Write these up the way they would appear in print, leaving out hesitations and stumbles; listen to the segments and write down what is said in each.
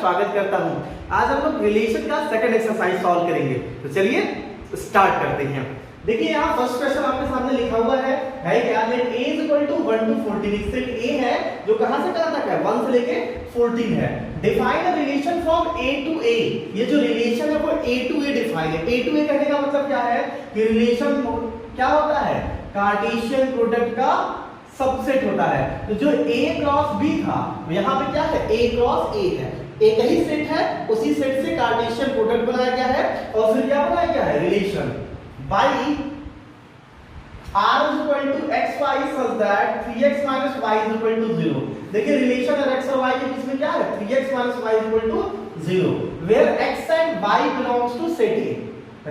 स्वागत करता हूं। आज हम लोग रिलेशन का सेकंड एक्सरसाइज सॉल्व करेंगे। तो चलिए स्टार्ट करते हैं। देखिए यहाँ फर्स्ट क्वेश्चन आपके सामने लिखा हुआ है क्या, let a = 1 to 14। Set a है जो कहां से कहां तक है, 1 से लेके 14 है। Define a relation from a to a। ये जो रिलेशन है वो a to a डिफाइन है। a to a कहने का मतलब क्या है कि रिलेशन क्या होता है, कार्टेशियन प्रोडक्ट का सबसेट होता है। तो जो a क्रॉस b था यहाँ पे क्या है, a क्रॉस a है, एक ही सेट है, उसी सेट से कार्टेशियन प्रोडक्ट बनाया गया है और फिर क्या बनाया गया है, relation by r = xy such that 3x - y = 0। देखिए रिलेशन और x और y के बीच में क्या है, 3x - y = 0 where x and y belongs to set A।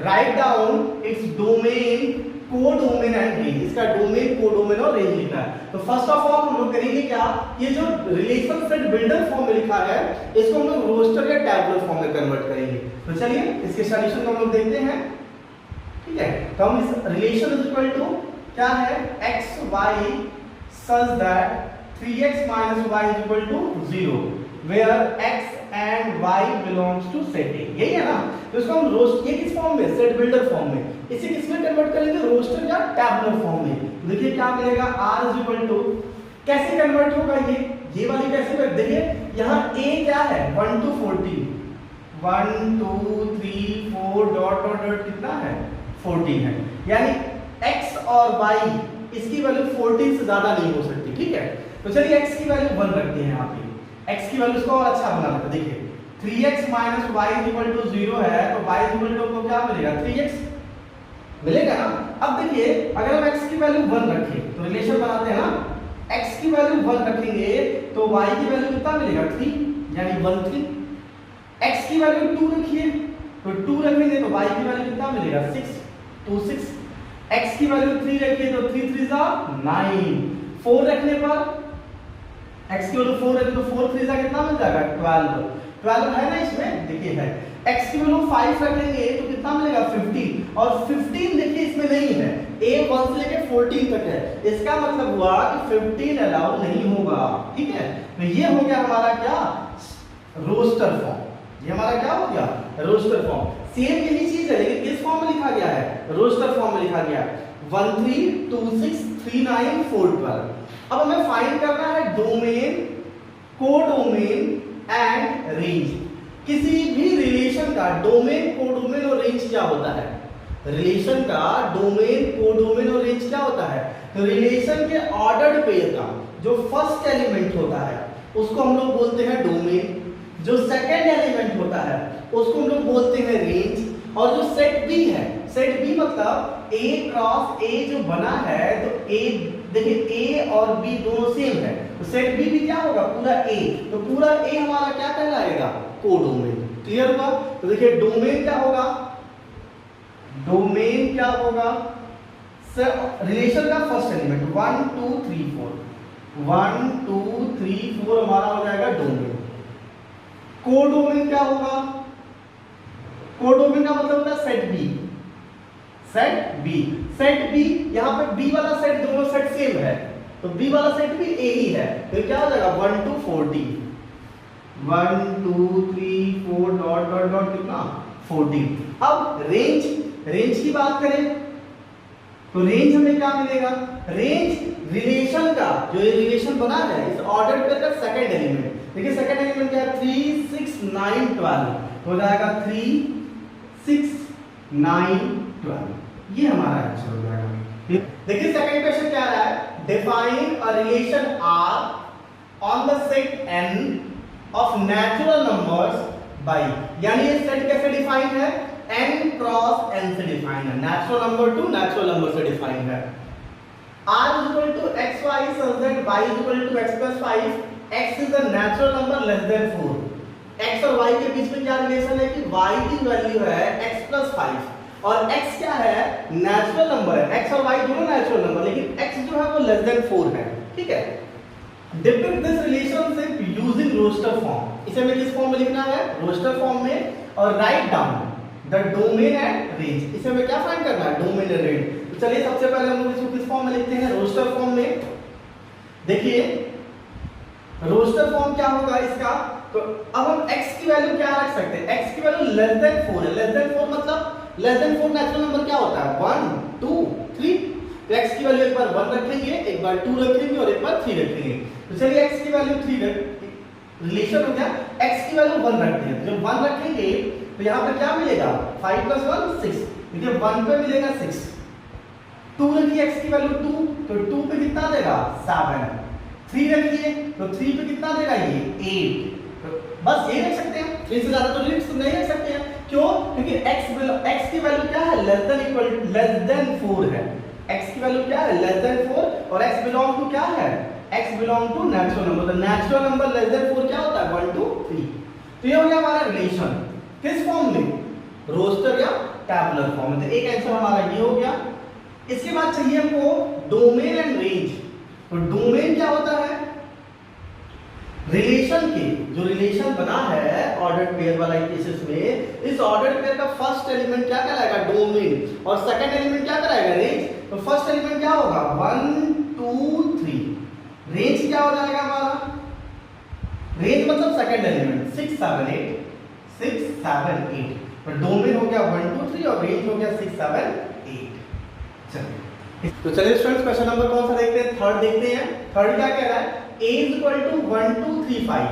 Write down its domain, codomain and range. इसका डोमेन, कोडोमेन और रेंज लिखना है। तो फर्स्ट ऑफ ऑल हम लोग करेंगे क्या, ये जो रिलेशन सेट बिल्डर फॉर्म में लिखा है इसको हम लोग रोस्टर या टैबुलर फॉर्म में कन्वर्ट करेंगे। तो चलिए इसके सॉल्यूशन को हम लोग देखते हैं। ठीक है, तो हम इस रिलेशन इज इक्वल टू क्या है, x y such that 3x - y = 0 where x and y belongs to set A। यही है ना। तो इसको हम रोस्ट, ये किस फॉर्म में, सेट बिल्डर फॉर्म में, इसे किस में कन्वर्ट करेंगे, रोस्टर या टैबुलर फॉर्म में। देखिए क्या मिलेगा, r = कैसे कन्वर्ट होगा ये वाली कैसे कर, देखिए यहाँ a क्या है, 1 to 14, 1 2 3 4 डॉट डॉट डॉट कितना है, 14 है। यानी x और y इसकी वैल्यू 14 से ज्यादा नहीं हो सकती। ठीक है, तो चलिए x की वैल्यू 1 रखते हैं यहाँ पे। x की वैल्यू इसको और अच्छा बना लेते हैं। देखिए 3x - y = 0 है तो y = क्या मिलेगा, 3x मिलेगा ना। अब देखिए अगर हम x की वैल्यू 1 रखें तो रिलेशन बनाते हैं ना, x की वैल्यू 1 रखेंगे तो y की वैल्यू कितना मिलेगा, 3, यानी 1 3। x की वैल्यू 2 रखिए तो 2 रखेंगे तो y की वैल्यू कितना मिलेगा, 6 2 6। x की वैल्यू 3 रखिए तो 3 3 9। 4 रखने पर x की वैल्यू 4 रखिए तो 4 3 कितना मिल जाएगा, 12 है ना इसमें, देखिए है। x की वैल्यू 5 रखेंगे तो कितना मिलेगा, 15। और 15 देखिए इसमें नहीं है, a 1 से लेके 14 तक है। इसका मतलब हुआ कि 15 अलाउ नहीं होगा। ठीक है, तो ये हो गया हमारा क्या, रोस्टर फॉर्म। ये हमारा क्या हो गया, रोस्टर फॉर्म। सेम यही चीज है लेकिन किस फॉर्म में लिखा गया है, रोस्टर फॉर्म में लिखा गया है। 1 3 2 6 3 9 4 12। अब हमें फाइंड करना है डोमेन, कोडोमेन एंड रेंज। किसी भी रिलेशन का डोमेन, कोडोमेन और रेंज क्या होता है, रिलेशन का डोमेन, कोडोमेन और रेंज क्या होता है। तो रिलेशन के ऑर्डर्ड पेयर का जो फर्स्ट एलिमेंट होता है उसको हम लोग बोलते हैं डोमेन, जो सेकंड एलिमेंट होता है उसको हम लोग बोलते हैं रेंज, और जो सेट बी है, सेट बी मतलब a क्रॉस a जो बना है, तो a देखिए a और b दोनों सेम है तो सेट बी भी क्या होगा, पूरा a। तो पूरा a हमारा क्या कहलाएगा, कोडोमेन। क्लियर हुआ। तो देखिए डोमेन क्या होगा, डोमेन क्या होगा, रिलेशन का फर्स्ट एलिमेंट 1 2 3 4, 1 2 3 4 हमारा हो जाएगा डोमेन। कोडोमेन क्या होगा, कोडोमेन का मतलब होता है set B, set B. Set B यहाँ पे बी वाला सेट, दोनों सेट सेम है तो बी वाला सेट भी ए ही है। तो क्या हो जाएगा, 1 to 14, 1 2 3 4 डॉट डॉट डॉट कितना, 14। अब रेंज, रेंज की बात करें तो रेंज हमें क्या मिलेगा, रेंज रिलेशन का, जो ये रिलेशन बना है इस ऑर्डर पेयर का सेकंड एलिमेंट। देखिए सेकंड एलिमेंट क्या है, 3 6 9 12 हो जाएगा, 3 6 9 12। ये हमारा आंसर हो जाएगा। देखिए सेकंड क्वेश्चन क्या रहा है, define a relation R on the set N of natural numbers by. यानी ये सेट कैसे डिफाइन है, n क्रॉस n से डिफाइन है, natural number two natural number से डिफाइन है। R = xy such that y = x + 5, x is a natural number less than 4। x और y के बीच में क्या रिलेशन है कि y की वैल्यू है x + 5 और x क्या है, नेचुरल नंबर है। x और y दोनों नेचुरल नंबर, लेकिन x जो है वो लेस देन 4 है। ठीक है, depict this relationship using roster form. इसे हमें किस फॉर्म में लिखना है, रोस्टर फॉर्म में। और write down the domain and range. इसे हमें क्या फाइंड करना है, डोमेन एंड रेंज। तो चलिए सबसे पहले हम लोग इसको किस फॉर्म में लिखते हैं, रोस्टर फॉर्म में। देखिए रोस्टर फॉर्म क्या होगा इसका, तो अब हम x की वैल्यू क्या रख सकते हैं, x की वैल्यू लेस देन 4 है। लेस देन 4 मतलब लेस देन 4 नेचुरल नंबर क्या होता है 1 2 3। तो x की वैल्यू एक बार 1 रखेंगे, एक बार 2 रखेंगे और एक बार 3 रखेंगे। तो चलिए x की वैल्यू 3 रिलेशन हो गया, x की वैल्यू 1 रखते हैं। जब 1 रखेंगे तो यहाँ पे क्या मिलेगा 5 + 1 6, देखिए 1 पे मिलेगा 6। 2 रखिए x की वैल्यू 2, तो 2 पे कितना देगा 7। 3 रखिए तो 3 पे कितना देगा ये 8। तो बस ये रख सकते हैं, इससे ज्यादा तो लिमिट्स नहीं रख सकते हैं। क्यों? क्योंकि x की वैल्यू क्या है लेस देन 4 है। x की वैल्यू क्या है लेस देन 4 और x बिलोंग टू क्या है, x belong to natural number. तो नेचुरल नंबर लेस देन 4 क्या होता है 1 2 3। तो ये हो गया हमारा रिलेशन किस फॉर्म में, रोस्टर या टैबुलर फॉर्म में। तो एक आंसर हमारा ये हो गया। इसके बाद चाहिए हमको डोमेन एंड रेंज। तो डोमेन क्या होता है, रिलेशन के जो रिलेशन बना है ऑर्डर्ड पेयर वाला केसेस में, इस ऑर्डर्ड पेयर का फर्स्ट एलिमेंट क्या कहलाएगा डोमेन और सेकंड एलिमेंट क्या कहलाएगा रेंज। तो फर्स्ट एलिमेंट क्या होगा 1 2 3। रेंज क्या हो जाएगा हमारा, रेंज मतलब सेकंड एलिमेंट 6 7 8 6 7 8। तो डोमेन हो गया 1 2 3 और रेंज हो गया 6 7 8। चलिए तो चलिए स्टूडेंट्स क्वेश्चन नंबर कौन सा देखते हैं, थर्ड देखते हैं। थर्ड क्या कह रहा है, a is equal to 1 2 3 5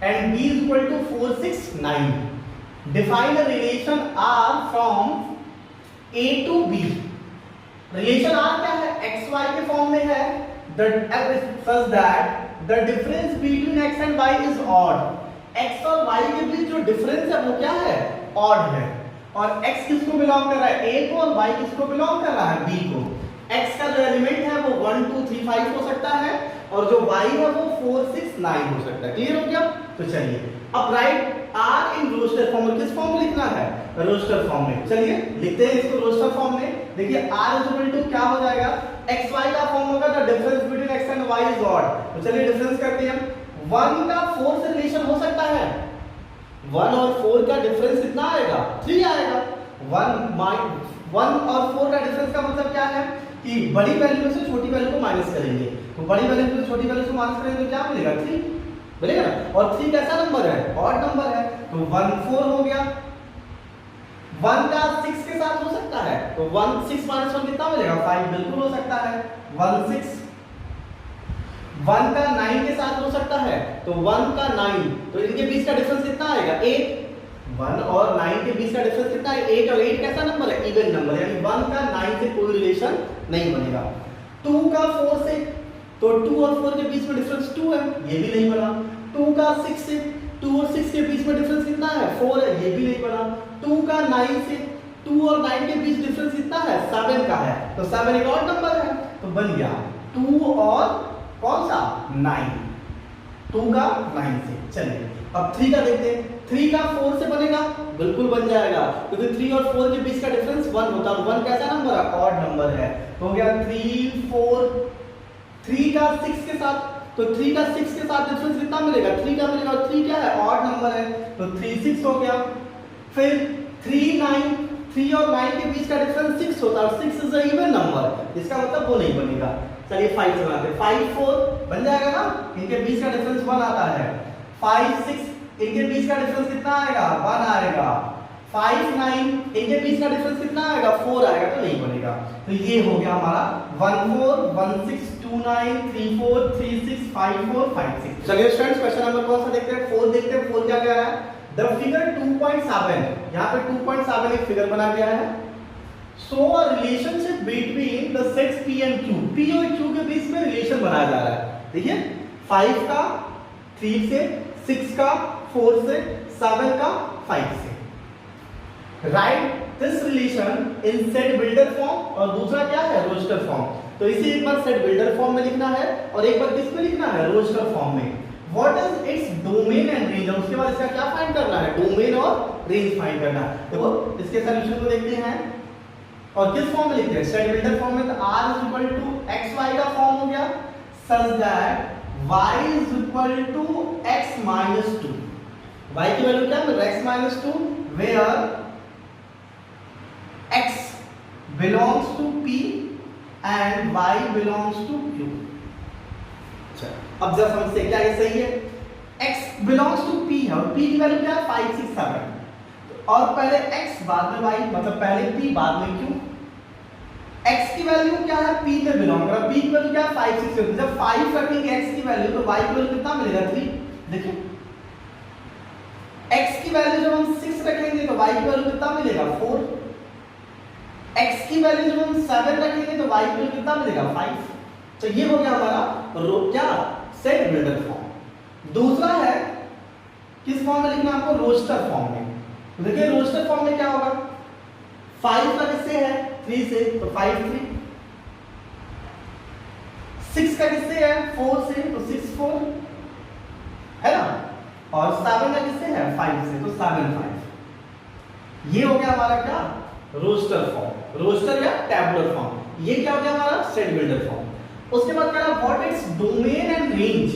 and b is equal to 4 6 9. Define a relation R from a to b. Relation R क्या है, xy के फॉर्म में है, such that the difference between x and y is odd. x और y के बीच जो difference है वो क्या है odd है। और x किसको बिलोंग कर रहा है a को और y किसको बिलोंग कर रहा है b को। x का जो एलिमेंट है वो 1 2 3 5 हो सकता है और जो y है वो 4 6 9 हो सकता है। क्लियर हो गया। तो चलिए अब write r in roster form में, किस फॉर्म में लिखना है रोस्टर फॉर्म में। चलिए लिखते हैं इसको रोस्टर फॉर्म में। देखिए r इक्वल टू क्या हो जाएगा, xy का फॉर्म होगा the difference between x and y is odd. तो चलिए डिफरेंस करते हैं। 1 का 4 से रिलेशन हो सकता है, 1 और 4 का डिफरेंस कितना आएगा 3 आएगा। 1 और 4 का डिफरेंस का मतलब क्या है कि बड़ी वैल्यू से छोटी वैल्यू को माइनस करेंगे। तो बड़ी वैल्यू से छोटी वैल्यू से माइनस करेंगे तो क्या मिलेगा 3 मिलेगा ना। और 3 कैसा नंबर है ऑड नंबर है, तो 1 4 हो गया। 1 का 6 के साथ हो सकता है, तो 1 6 - 1 कितना मिलेगा 5 बिल्कुल हो सकता है 1 6। 1 का 9 के साथ हो सकता है, तो 1 का 9, तो इनके बीच का डिफरेंस कितना आएगा 8। 1 और 9 के बीच का डिफरेंस कितना है 8 और 8 कैसा नंबर है इवन नंबर, यानी 1 का 9 से कोई रिलेशन नहीं बनेगा। 2 का 4 से, तो 2 और 4 के बीच में डिफरेंस 2 है, ये भी नहीं बना। 2 का 6 से, 2 और 6 के बीच में डिफरेंस कितना है 4 है, ये भी नहीं बना। 2 का 9 से, 2 और 9 के बीच डिफरेंस कितना है 7 का है, तो 7 एक और नंबर है, तो बन गया 2 और कौन सा 9, 2 का 9 से। चलिए अब 3 का देखते हैं। 3 का 4 से बनेगा, बिल्कुल बन जाएगा, क्योंकि 3 और 4 के बीच का डिफरेंस 1 होता है। 1 कैसा नंबर है ऑड नंबर है, तो हो गया 3 4। 3 का 6 के साथ, तो 3 का 6 के साथ डिफरेंस कितना मिलेगा 3 का मिलेगा, और 3 क्या है ऑड नंबर है, तो 3 6 हो गया। फिर 3 9, 3 और 9 के बीच का डिफरेंस 6 होता है और 6 इज अ इवन नंबर, इसका मतलब वो नहीं बनेगा। चलिए 5 से बनाते हैं, 5 4 बन जाएगा ना, इनके बीच का डिफरेंस 1 आता है। 5 6 इनके बीच का डिफरेंस कितना आएगा 1 आएगा। 5 9 इनके बीच का डिफरेंस कितना आएगा 4 आएगा, तो नहीं बनेगा। तो ये हो गया हमारा 1 4 1 6 2 9 3 4 3 6 5 4 5 6। चलिए स्टूडेंट्स क्वेश्चन नंबर कौन सा देखते हैं 4 देखते हैं। 4 क्या कह रहा है, द फिगर 2.7, यहाँ पे 2.7 एक फिगर बना गया है। So a relationship between the sets p and q, p और q के बीच में रिलेशन बनाया जा रहा है। देखिए 5 का 3 से, 6 का 4 से, 7 का 5 से। Right this relation in set builder form, और दूसरा क्या है रोस्टर फॉर्म। तो इसे एक बार सेट बिल्डर फॉर्म में लिखना है और एक बार किस में लिखना है रोस्टर फॉर्म में। What is its domain and range, उसके बाद इसका क्या फाइंड करना है डोमेन और रेंज फाइंड करना है। देखो इसके सॉल्यूशन को देखते हैं और किस फॉर्म में लिखते हैं सेट बिल्डर फॉर्म में। तो r is equal to xy का फॉर्म हो गया such that y is equal to x minus 2। y की वैल्यू क्या है x minus 2, where x belongs to p and y belongs to q। अब जब समझते क्या ये सही है, x x belongs to p है और p की वैल्यू क्या है 5 6 7 और पहले x बाद में y मतलब पहले p बाद में q। x की वैल्यू क्या है p में बिलोंग कर रहा है, p की वैल्यू क्या है 5 6 7। जब 5 रखेंगे x की वैल्यू तो y की वैल्यू कितना मिलेगा 3। देखिए x की वैल्यू जब हम 6 रखेंगे तो y की वैल्यू कितना मिलेगा 4। x की वैल्यू जब हम 7 रखेंगे तो y की वैल्यू कितना मिलेगा 5। तो ये हो गया हमारा क्या सेट बिल्डर फॉर्म। दूसरा है किस फॉर्म में लिखना आपको रोस्टर फॉर्म में। तो देखिए रोस्टर फॉर्म में क्या होगा 5 का किससे है 3 से तो 5 3, 6 का किससे है 4 से तो 6 4 है ना, और 7 का किससे है 5 से तो 7 5। ये हो गया हमारा क्या रोस्टर फॉर्म, रोस्टर या टैबुलर फॉर्म। ये क्या हो गया हमारा सेट बिल्डर फॉर्म। उसके बाद क्या what is domain and range.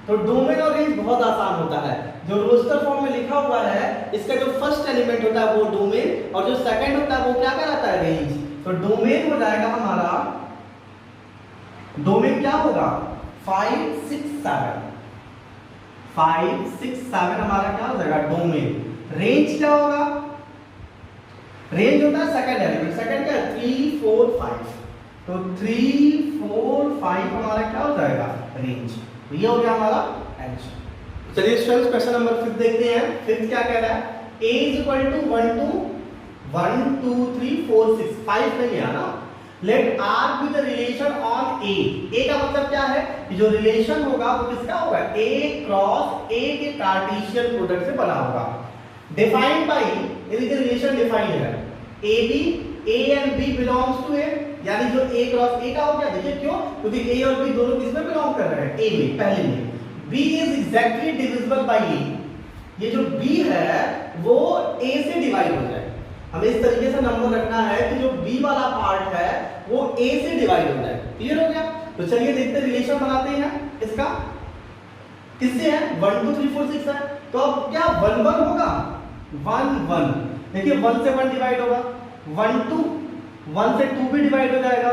तो डोमेन और रेंज बहुत आसान होता है। जो रोस्टर फॉर्म में लिखा हुआ है इसका जो फर्स्ट एलिमेंट होता है वो डोमेन और जो सेकंड होता है वो क्या कहलाता है रेंज। तो डोमेन हो जाएगा हमारा, डोमेन क्या होगा 5 6 7, 5 6 7 हमारा क्या हो जाएगा डोमेन। रेंज क्या होगा, रेंज होता है सेकंड एलिमेंट, सेकंड क्या 3 4 5 तो 3 4 5 हमारा क्या हो जाएगा रेंज। तो ये हो गया हमारा आंसर। चलिए स्टूडेंट्स क्वेश्चन नंबर 5 देखते हैं। 5 क्या कह रहा है a is equal to 1 to 1 2 3 4 6 5 नहीं है ना। Let r be the relation on a। a का मतलब क्या है कि जो रिलेशन होगा वो किसका होगा a क्रॉस a के कार्टेशियन प्रोडक्ट से बना होगा। डिफाइंड बाय यदि रिलेशन डिफाइंड है ab a and b belongs to a, यानी जो a क्रॉस a का हो गया। देखिए क्यों, क्योंकि a और b दोनों किसमें बिलोंग कर रहे हैं a में पहले में। b is exactly divisible by a, ये जो b है वो a से डिवाइड हो जाए। हमें इस तरीके से नंबर रखना है कि जो b वाला पार्ट है वो a से डिवाइड हो जाए। क्लियर हो गया। तो चलिए देखते रिलेशन बनाते हैं इसका। किससे है 1 2 3 4 6 है तो अब क्या 1 1 होगा 1 1। देखिए 1 से 1 डिवाइड होगा 1 2, 1 से 2 भी डिवाइड हो जाएगा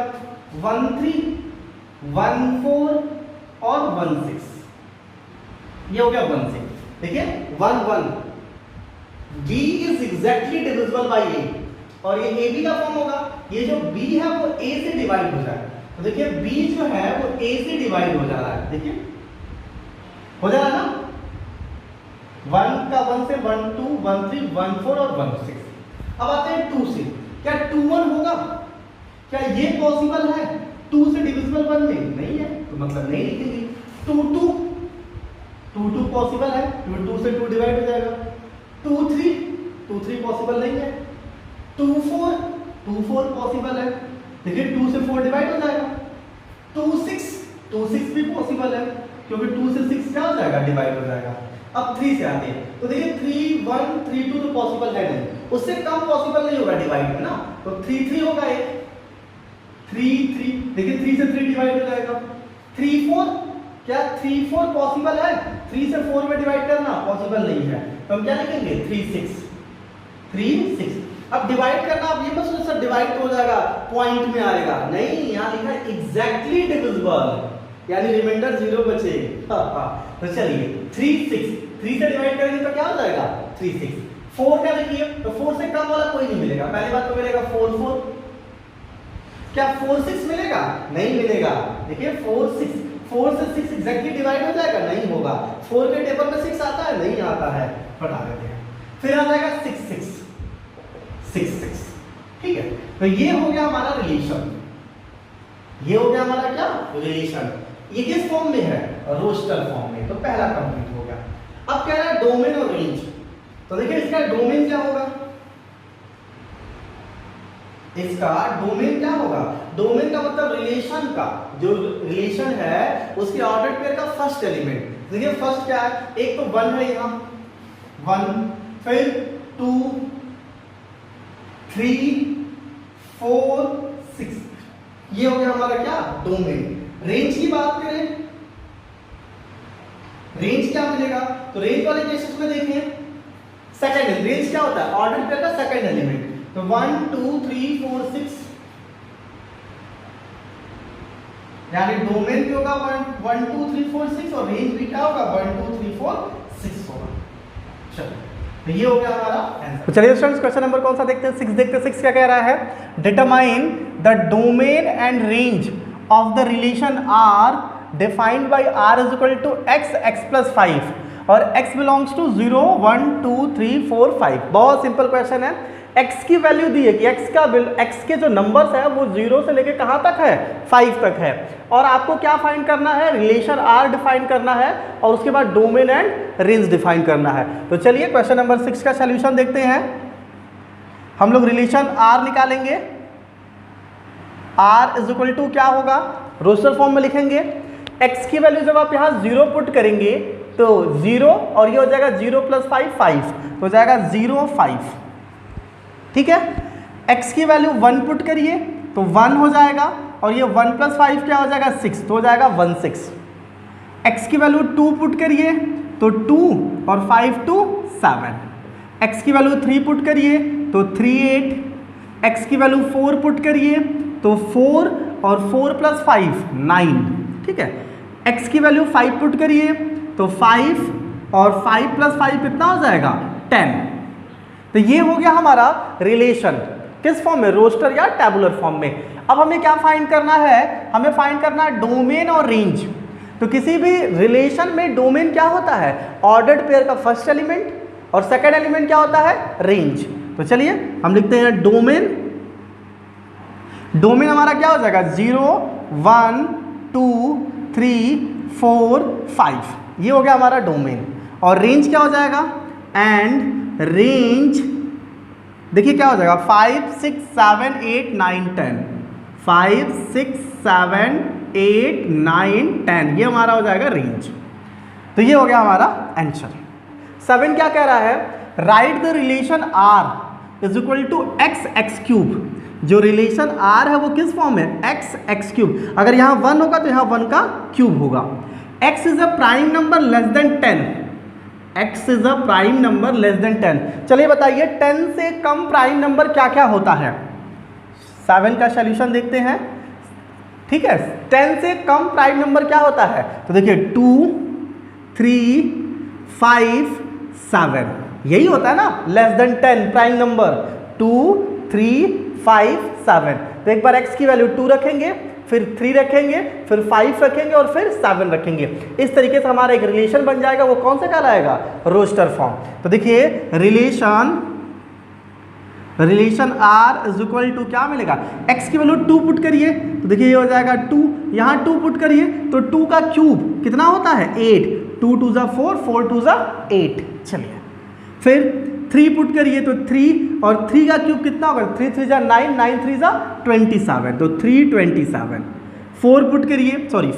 1 3 1 4 और 1 6। ये हो गया 1 6। देखिए 1 1 b is exactly divisible by a और ये ab का फॉर्म होगा। ये जो b है वो a से डिवाइड हो जाएगा। तो देखिए b जो है वो a से डिवाइड हो जा रहा है। देखिए हो जा रहा है ना 1 का 1 से 1 2 1 3 1 4 और 1 6। अब आते हैं 2 से। क्या 2 1 होगा, क्या ये पॉसिबल है 2 से डिविजिबल 1 में नहीं है तो मतलब नहीं लिखेंगे। 2 2 2 2 पॉसिबल है, 2 से 2 डिवाइड हो जाएगा। 2 3 पॉसिबल नहीं है। 2 4 पॉसिबल है, देखिए 2 से 4 डिवाइड हो जाएगा। 2 6 भी पॉसिबल है क्योंकि 2 से 6 क्या हो जाएगा डिवाइड हो जाएगा। अब 3 से आते हैं तो देखिए 3 1 3 2 तो पॉसिबल है नहीं, उससे कम पॉसिबल नहीं होगा डिवाइड में ना। तो 3 3 होगा एक 3 3, देखिए 3 से 3 डिवाइड हो जाएगा। 3 4, क्या 3 4 पॉसिबल है 3 से 4 में डिवाइड करना पॉसिबल नहीं है तो हम क्या लिखेंगे 3 6। अब डिवाइड करना, अब ये मत सोचो सर डिवाइड तो हो जाएगा पॉइंट में आएगा, नहीं यहाँ लिखा है एग्जैक्टली डिविजिबल यानी रिमाइंडर 0 बचे। तो चलिए 3 6 3 से डिवाइड करेंगे तो क्या हो जाएगा 3 6। 4 का देखिए तो 4 से कम वाला कोई नहीं मिलेगा। पहली बात तो मिलेगा 4 4, क्या 4 6 मिलेगा नहीं मिलेगा। देखिए 4 6 4 से 6 एग्जैक्टली डिवाइड हो जाएगा नहीं होगा। 4 के टेबल में 6 आता है नहीं आता है, हटा देते हैं। फिर आ जाएगा 6 6 6 6। ठीक है तो ये हो गया हमारा रिलेशन, ये हो गया हमारा क्या रिलेशन। ये किस फॉर्म में है रोस्टर फॉर्म में। तो पहला कंप्लीट हो गया। अब कह रहा है डोमेन और रेंज। तो देखिए इसका डोमेन क्या होगा, इसका डोमेन क्या होगा, डोमेन का मतलब रिलेशन का, जो रिलेशन है उसके ऑर्डर पेयर का फर्स्ट एलिमेंट। देखिए फर्स्ट क्या है, एक तो 1 है यहाँ 1, फिर 2 3 4 6, ये हो गया हमारा क्या डोमेन। रेंज की बात करें, रेंज क्या मिलेगा, तो रेंज वाले केसेस में देखें सेकंड रेंज क्या होता है ऑर्डर पेयर का सेकंड एलिमेंट। तो 1 2 3 4 6 यानी डोमेन भी होगा 1 2 3 4 6 और रेंज भी क्या होगा 1 2 3 4 6 चलो तो ये हो गया हमारा आंसर। तो चलिए स्टूडेंट्स क्वेश्चन नंबर कौन सा देखते हैं, 6 देखते हैं। 6 क्या कह रहा है, determine the domain and range of the relation R defined by R is equal to x x plus 5 और x बिलोंग्स टू 0 1 2 3 4 5। बहुत सिंपल क्वेश्चन है। x की वैल्यू दी है कि x के जो नंबर्स है वो 0 से लेके कहाँ तक है, 5 तक है, और आपको क्या फाइंड करना है, रिलेशन r डिफाइन करना है और उसके बाद डोमेन एंड रेंज डिफाइन करना है। तो चलिए क्वेश्चन नंबर 6 का सॉल्यूशन देखते हैं। हम लोग रिलेशन r निकालेंगे। r इज इक्वल टू क्या होगा, रोस्टर फॉर्म में लिखेंगे। x की वैल्यू जब आप यहाँ 0 पुट करेंगे तो 0 और ये हो जाएगा 0 प्लस 5 5, तो हो जाएगा 0 5, ठीक है। x की वैल्यू 1 पुट करिए तो 1 हो जाएगा और ये 1 प्लस 5 क्या हो जाएगा 6, तो हो जाएगा 1 6। x की वैल्यू 2 पुट करिए तो 2 और 5 2 7। x की वैल्यू 3 पुट करिए तो 3 8। x की वैल्यू 4 पुट करिए तो 4 और 4 प्लस 5 9, ठीक है। x की वैल्यू 5 पुट करिए तो 5 और 5 प्लस 5 कितना हो जाएगा 10। तो ये हो गया हमारा रिलेशन, किस फॉर्म में, रोस्टर या टैबुलर फॉर्म में। अब हमें क्या फाइंड करना है, हमें फाइंड करना है डोमेन और रेंज। तो किसी भी रिलेशन में डोमेन क्या होता है, ऑर्डर्ड पेयर का फर्स्ट एलिमेंट, और सेकंड एलिमेंट क्या होता है, रेंज। तो चलिए हम लिखते हैं डोमेन। डोमेन हमारा क्या हो जाएगा 0 1 2 3 4 5, ये हो गया हमारा डोमेन। और रेंज क्या हो जाएगा, एंड रेंज देखिए क्या हो जाएगा 5 6 7 8 9 10, 5 6 7 8 9 10, ये हमारा हो जाएगा रेंज। तो ये हो गया हमारा आंसर। 7 क्या कह रहा है, write the relation r is equal to x x cube. जो रिलेशन r है वो किस फॉर्म में, एक्स एक्स क्यूब। अगर यहाँ 1 होगा तो यहाँ 1 का क्यूब होगा। x is a prime number less then 10, x is a prime number less then 10। चलिए बताइए 10 से कम प्राइम नंबर क्या क्या होता है। 7 का सॉल्यूशन देखते हैं, ठीक है। 10 से कम प्राइम नंबर क्या होता है, तो देखिए 2 3 5 7, यही होता है ना, लेस देन 10 प्राइम नंबर 2 3 5 7। तो एक बार x की वैल्यू 2 रखेंगे, फिर 3 रखेंगे, फिर 5 रखेंगे और फिर 7 रखेंगे। इस तरीके से हमारा एक रिलेशन बन जाएगा, वो कौन सा कहलाएगा, रोस्टर फॉर्म। तो देखिए relation r is equal to क्या मिलेगा, x की वैल्यू 2 पुट करिए तो देखिए ये हो जाएगा 2, यहाँ 2 पुट करिए तो 2 का क्यूब कितना होता है 8, 2 2 ज़ा 4 4 2 ज़ा 8। चलिए फिर 3 पुट करिए तो 3 और 3 का क्यूब कितना होगा, 3 3 ज़ा 9 9 3 ज़ा 27, तो 3 27। 4 पुट करिए, सॉरी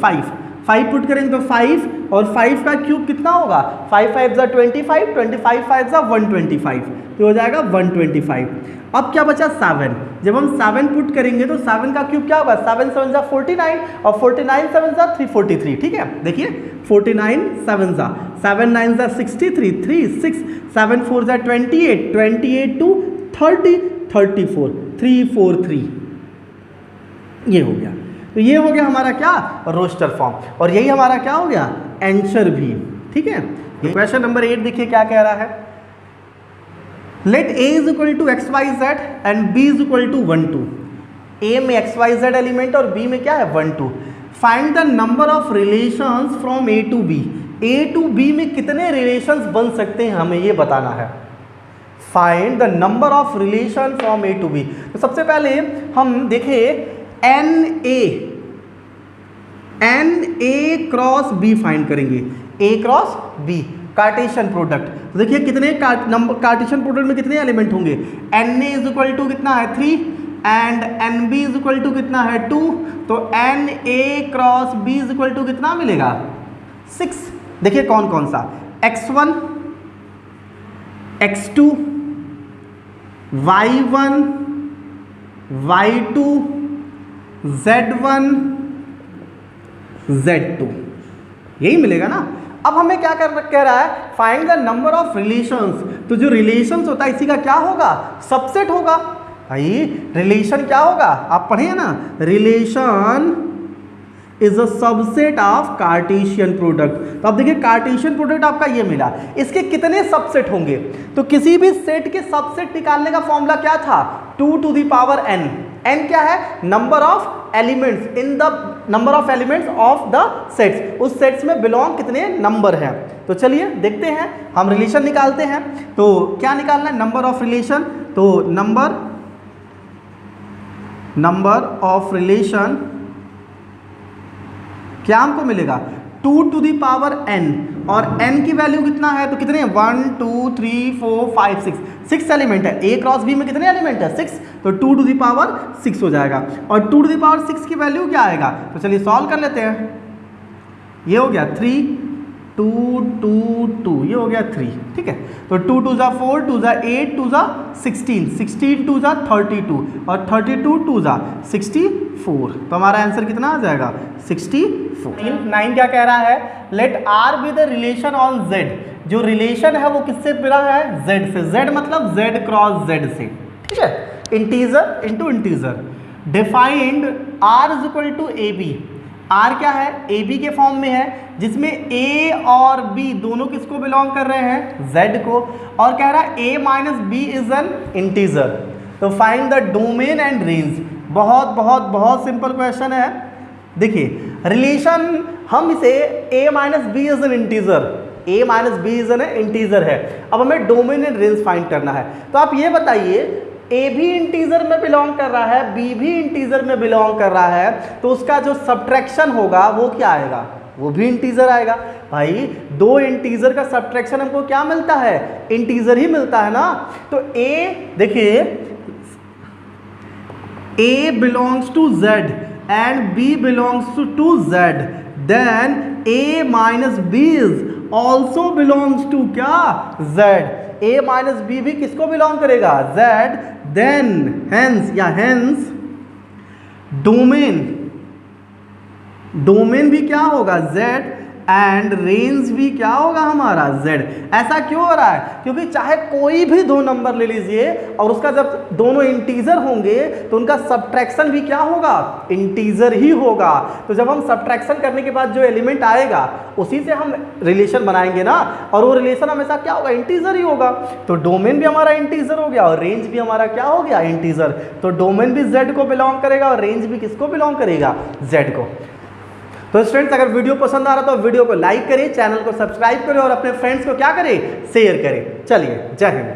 5 पुट करेंगे तो 5 और 5 का क्यूब कितना होगा, 5 5 ज़ा 25 25 5 ज़ा 125, तो हो जाएगा 125। अब क्या बचा 7, जब हम 7 पुट करेंगे तो 7 का क्यूब क्या होगा, 7 7 ज़ा 49 और 49 7 ज़ा 343, ठीक है। देखिए 49 7 ज़ा 7 9 ज़ा 63 3 6 7 4 ज़ा 28 28 2 30 34 3 4 3, ये हो गया। तो ये हो गया हमारा क्या, रोस्टर फॉर्म, और यही हमारा क्या हो गया, आंसर भी, ठीक है। क्वेश्चन नंबर 8 देखिए क्या कह रहा है, let a is equal to x y z and b is equal to 1 2। a में एक्स वाई जेड एलिमेंट और b में क्या है 1 2। Find the number of relations from a to b। a to b में कितने relations बन सकते हैं हमें ये बताना है। Find the number of relation from a to b। तो सबसे पहले हम देखें NA क्रॉस B फाइंड करेंगे, A cross B cartesian product. तो देखिए कितने कार्टेशियन प्रोडक्ट में कितने एलिमेंट होंगे, NA इज इक्वल टू कितना है 3 and NB is equal to कितना है 2, तो NA cross B is equal to कितना मिलेगा 6। देखिए कौन कौन सा, x1 x2 y1 y2 z1 z2, यही मिलेगा ना। अब हमें क्या कह रहा है, find the number of relations. तो जो रिलेशंस होता है इसी का क्या होगा, सबसेट होगा। भाई रिलेशन क्या होगा, आप पढ़े ना, relation is a subset of Cartesian product. तो अब देखिए कार्टेशियन प्रोडक्ट आपका ये मिला, इसके कितने सबसेट होंगे? तो किसी भी सेट के सबसेट निकालने का फॉर्मूला क्या था? 2 to the power n। n क्या है? Number of elements in the number of elements of the sets. उस सेट्स में बिलोंग कितने नंबर हैं। तो चलिए देखते हैं, हम रिलेशन निकालते हैं। तो क्या निकालना है? Number of relation. तो नंबर ऑफ रिलेशन क्या हमको मिलेगा? 2 टू द पावर n, और n की वैल्यू कितना है? तो कितने? 1 2 3 4 5 6, 6 एलिमेंट है। a क्रॉस b में कितने एलिमेंट है? 6। तो 2 टू द पावर 6 हो जाएगा। और 2 टू द पावर 6 की वैल्यू क्या आएगा? तो चलिए सॉल्व कर लेते हैं। ये हो गया 3 2 2 2, ये हो गया 3, ठीक है। तो 2 2 ज़ा 4, 2 ज़ा 8, 2 ज़ा 16, 16 2 ज़ा 32, और 32 2 ज़ा 64। तो हमारा आंसर कितना आ जाएगा? 64। 9 क्या कह रहा है? Let R be the relation on Z. जो रिलेशन है वो किससे मिला है? जेड से। जेड मतलब जेड क्रॉस जेड से, ठीक है। Integer into integer. Defined R is equal to A B. R क्या है? ए बी के फॉर्म में है, जिसमें ए और बी दोनों किसको बिलोंग कर रहे हैं? जेड को। और कह रहा है A minus B is an integer. तो find the domain and range. बहुत बहुत बहुत सिंपल क्वेश्चन है। देखिए रिलेशन, हम इसे a minus B is an integer, a minus B is an integer है। अब हमें डोमेन एंड रेंज फाइंड करना है। तो आप ये बताइए, a भी इंटीजर में बिलोंग कर रहा है, b भी इंटीजर में बिलोंग कर रहा है, तो उसका जो सब्ट्रैक्शन होगा वो क्या आएगा? वो भी इंटीजर आएगा। भाई दो इंटीजर का सब्ट्रैक्शन हमको क्या मिलता है? इंटीजर ही मिलता है ना। तो a, देखिए a belongs to z and b belongs to z, then a minus b is also belongs to क्या? z। a minus b भी किसको बिलोंग करेगा? z। then hence या hence डोमेन भी क्या होगा? z, एंड रेंज भी क्या होगा हमारा? z। ऐसा क्यों हो रहा है? क्योंकि चाहे कोई भी दो नंबर ले लीजिए और उसका जब दोनों इंटीजर होंगे तो उनका सब्ट्रैक्शन भी क्या होगा? इंटीजर ही होगा। तो जब हम सब्ट्रैक्शन करने के बाद जो एलिमेंट आएगा उसी से हम रिलेशन बनाएंगे ना, और वो रिलेशन हमेशा क्या होगा? इंटीजर ही होगा। तो डोमेन भी हमारा इंटीजर हो गया और रेंज भी हमारा क्या हो गया? इंटीजर। तो डोमेन भी z को बिलोंग करेगा और रेंज भी किसको बिलोंग करेगा? z को। तो स्टूडेंट्स, अगर वीडियो पसंद आ रहा तो वीडियो को लाइक करें, चैनल को सब्सक्राइब करें और अपने फ्रेंड्स को क्या करें? शेयर करें। चलिए, जय हिंद।